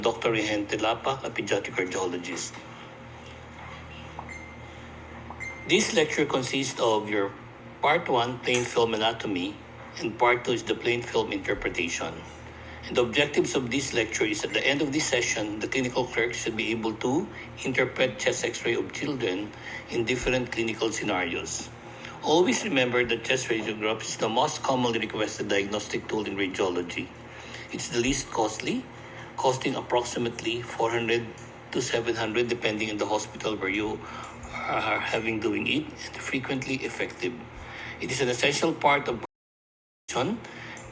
Dr. Rehente Lapak, a pediatric cardiologist. This lecture consists of your Part 1, plain film anatomy, and Part 2 is the plain film interpretation. And the objectives of this lecture is at the end of this session, the clinical clerk should be able to interpret chest x-ray of children in different clinical scenarios. Always remember that chest radiograph is the most commonly requested diagnostic tool in radiology. It's the least costly, costing approximately 400 to 700 depending on the hospital where you are having doing it, and frequently effective. It is an essential part of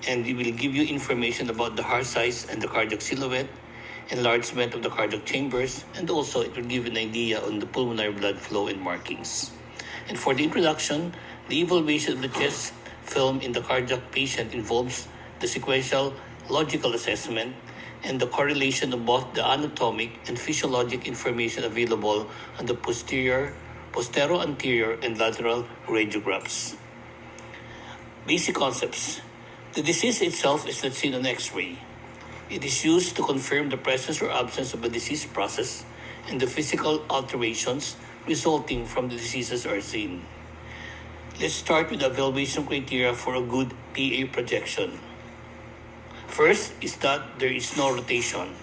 and we will give you information about the heart size and the cardiac silhouette, enlargement of the cardiac chambers, and also it will give you an idea on the pulmonary blood flow and markings. And for the introduction, the evaluation of the chest film in the cardiac patient involves the sequential logical assessment and the correlation of both the anatomic and physiologic information available on the postero-anterior and lateral radiographs. Basic concepts. The disease itself is not seen on X-ray. It is used to confirm the presence or absence of a disease process, and the physical alterations resulting from the diseases are seen. Let's start with the evaluation criteria for a good PA projection. First is that there is no rotation.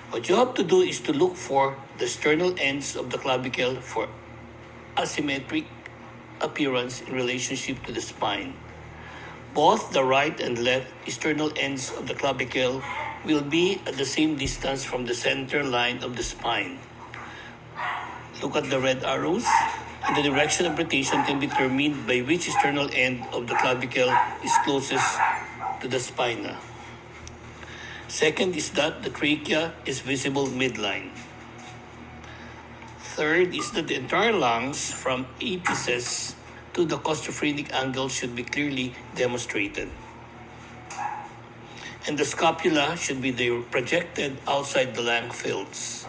What you have to do is to look for the sternal ends of the clavicle for asymmetric appearance in relationship to the spine. Both the right and left sternal ends of the clavicle will be at the same distance from the center line of the spine. Look at the red arrows, and the direction of rotation can be determined by which sternal end of the clavicle is closest to the spina. Second is that the trachea is visible midline. Third is that the entire lungs from apices to the costophrenic angle should be clearly demonstrated. And the scapula should be projected outside the lung fields.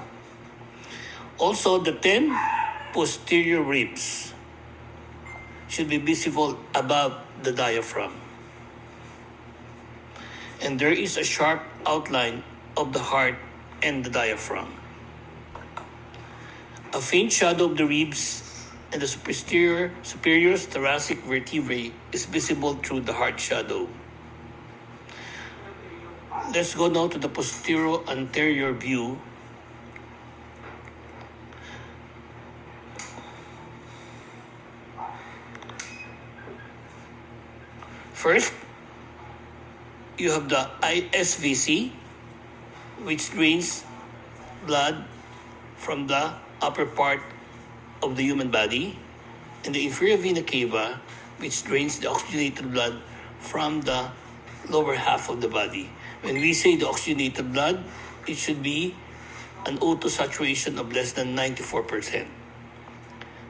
Also, the 10 posterior ribs should be visible above the diaphragm. And there is a sharp outline of the heart and the diaphragm. A faint shadow of the ribs and the superior thoracic vertebrae is visible through the heart shadow. Let's go now to the posterior-anterior view. First, you have the SVC, which drains blood from the upper part of the human body, and the inferior vena cava, which drains the oxygenated blood from the lower half of the body. When we say the oxygenated blood, it should be an O2 saturation of less than 94%.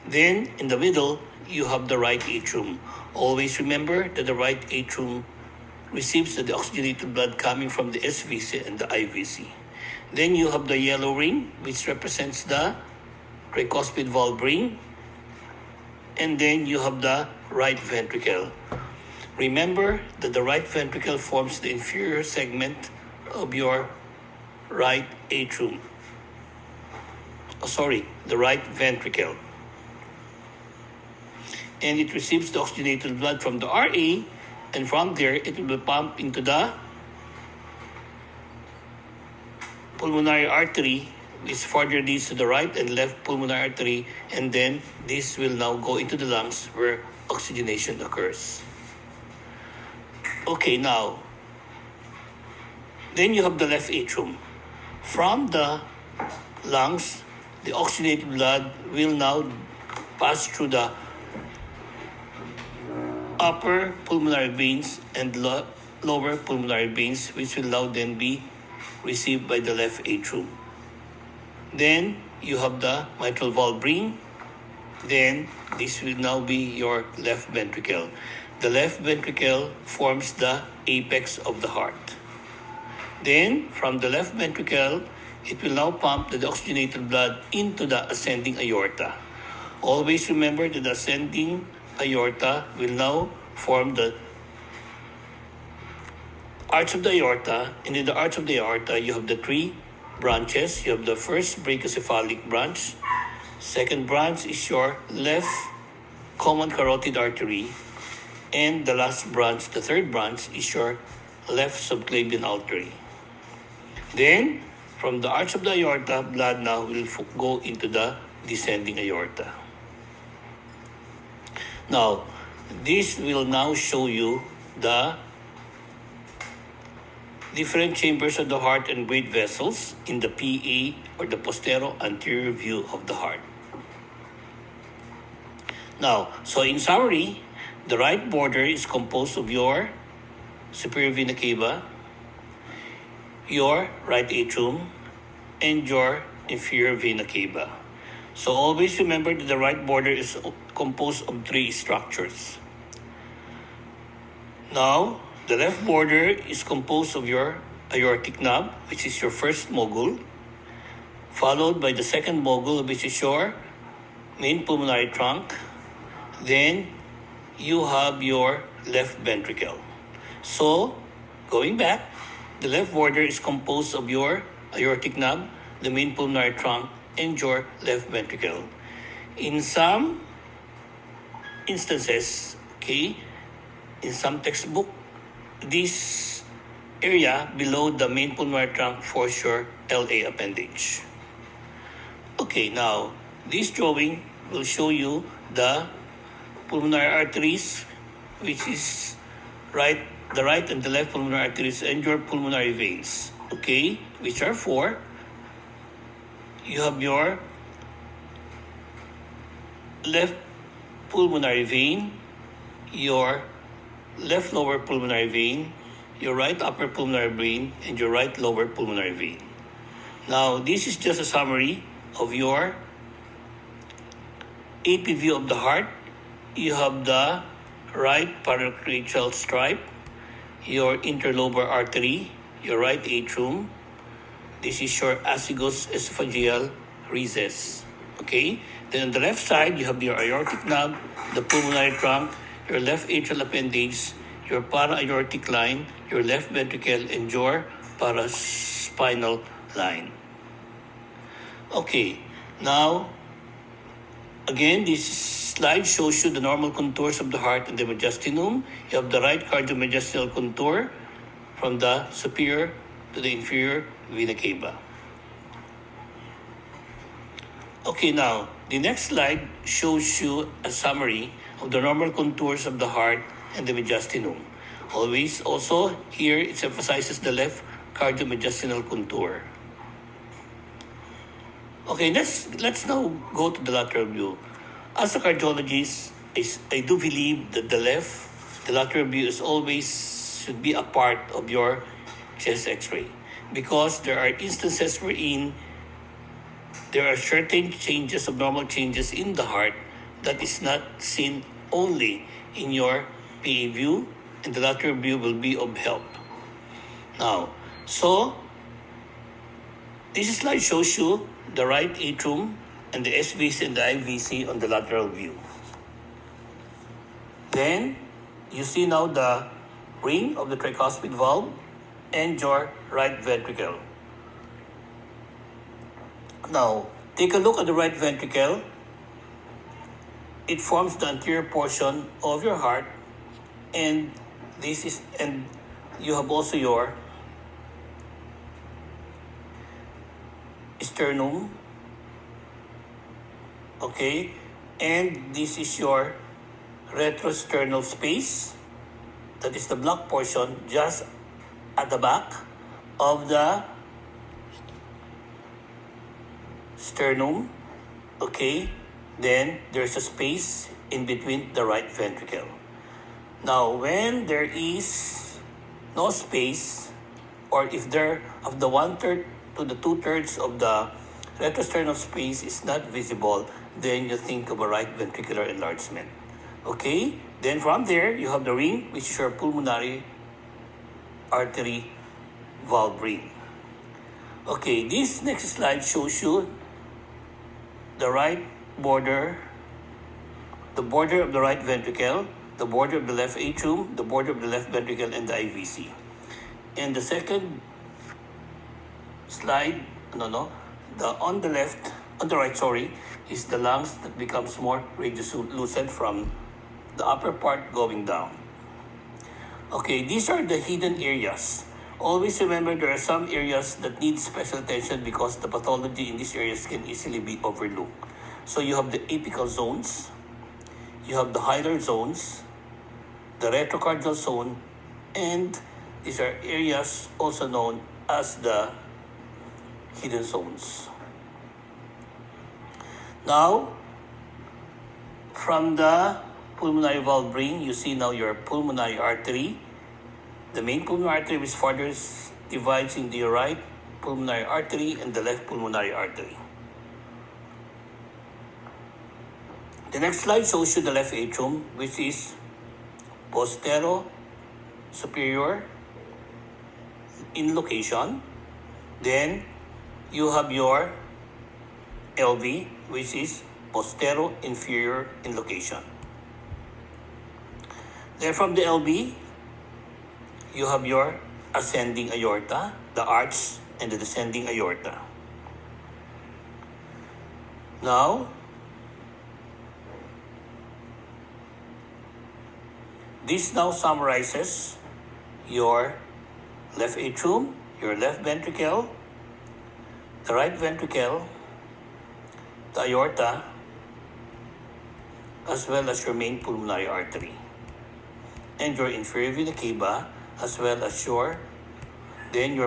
Then, in the middle, you have the right atrium. Always remember that the right atrium receives the oxygenated blood coming from the SVC and the IVC. Then you have the yellow ring, which represents the tricuspid valve ring. And then you have the right ventricle. Remember that the right ventricle forms the inferior segment of your right atrium. The right ventricle. And it receives the oxygenated blood from the RA, and from there it will be pumped into the pulmonary artery, which further leads to the right and left pulmonary artery, and then this will now go into the lungs where oxygenation occurs. Okay, now, then you have the left atrium. From the lungs, the oxygenated blood will now pass through the upper pulmonary veins and lower pulmonary veins, which will now then be received by the left atrium. Then you have the mitral valve ring. Then this will now be your left ventricle. The left ventricle forms the apex of the heart. Then from the left ventricle, it will now pump the oxygenated blood into the ascending aorta. Always remember that the ascending aorta will now form the arch of the aorta, and in the arch of the aorta, you have the three branches. You have the first brachiocephalic branch. Second branch is your left common carotid artery. And the last branch, the third branch, is your left subclavian artery. Then, from the arch of the aorta, blood now will go into the descending aorta. Now, this will now show you the different chambers of the heart and great vessels in the PA, or the posterior anterior view of the heart. Now, so in summary, the right border is composed of your superior vena cava, your right atrium, and your inferior vena cava. So always remember that the right border is composed of three structures. Now, the left border is composed of your aortic knob, which is your first mogul, followed by the second mogul, which is your main pulmonary trunk. Then you have your left ventricle. So, going back, the left border is composed of your aortic knob, the main pulmonary trunk, and your left ventricle. In some instances, okay, in some textbook, this area below the main pulmonary trunk forms your LA appendage. Okay, now, this drawing will show you the pulmonary arteries, which is the right and the left pulmonary arteries, and your pulmonary veins, okay, which are four. You have your left pulmonary vein, your left lower pulmonary vein, your right upper pulmonary vein, and your right lower pulmonary vein. Now, this is just a summary of your AP view of the heart. You have the right paratracheal stripe, your interlobar artery, your right atrium. This is your azygos esophageal recess. Okay? Then on the left side, you have your aortic knob, the pulmonary trunk, your left atrial appendage, your para-aortic line, your left ventricle, and your paraspinal line. Okay, now, again, this slide shows you the normal contours of the heart and the mediastinum. You have the right cardiomediastinal contour from the superior to the inferior vena cava. Okay, now, the next slide shows you a summary of the normal contours of the heart and the mediastinum. Always, also, here it emphasizes the left cardiomediastinal contour. Okay, let's now go to the lateral view. As a cardiologist, I do believe that the lateral view is always should be a part of your chest X-ray, because there are instances wherein there are certain changes, abnormal changes in the heart that is not seen only in your PA view, and the lateral view will be of help. Now, so this slide shows you the right atrium and the SVC and the IVC on the lateral view. Then, you see now the ring of the tricuspid valve and your right ventricle. Now, take a look at the right ventricle. It forms the anterior portion of your heart, and you have also your sternum, okay, and this is your retrosternal space. That is the black portion just at the back of the sternum, okay. Then there's a space in between the right ventricle. Now, when there is no space, or if there of the 1/3 to the 2/3 of the retrosternal space is not visible, then you think of a right ventricular enlargement. Okay? Then from there, you have the ring, which is your pulmonary artery valve ring. Okay, this next slide shows you the right border, the border of the right ventricle, the border of the left atrium, the border of the left ventricle, and the IVC. And the second slide on the right, sorry, is the lungs that becomes more radiolucent from the upper part going down. Okay, these are the hidden areas. Always remember there are some areas that need special attention because the pathology in these areas can easily be overlooked. So you have the apical zones, you have the hilar zones, the retrocardial zone, and these are areas also known as the hidden zones. Now, from the pulmonary valve ring, you see now your pulmonary artery. The main pulmonary artery which further divides into your right pulmonary artery and the left pulmonary artery. The next slide shows you the left atrium, which is posterior superior in location. Then you have your LV, which is posterior inferior in location. Then from the LV, you have your ascending aorta, the arch, and the descending aorta. Now, this now summarizes your left atrium, your left ventricle, the right ventricle, the aorta, as well as your main pulmonary artery, and your inferior vena cava, as well as your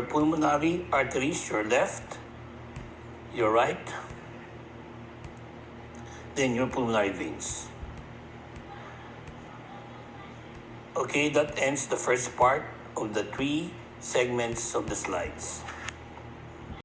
pulmonary arteries, your left, your right, then your pulmonary veins. Okay, that ends the first part of the 3 segments of the slides.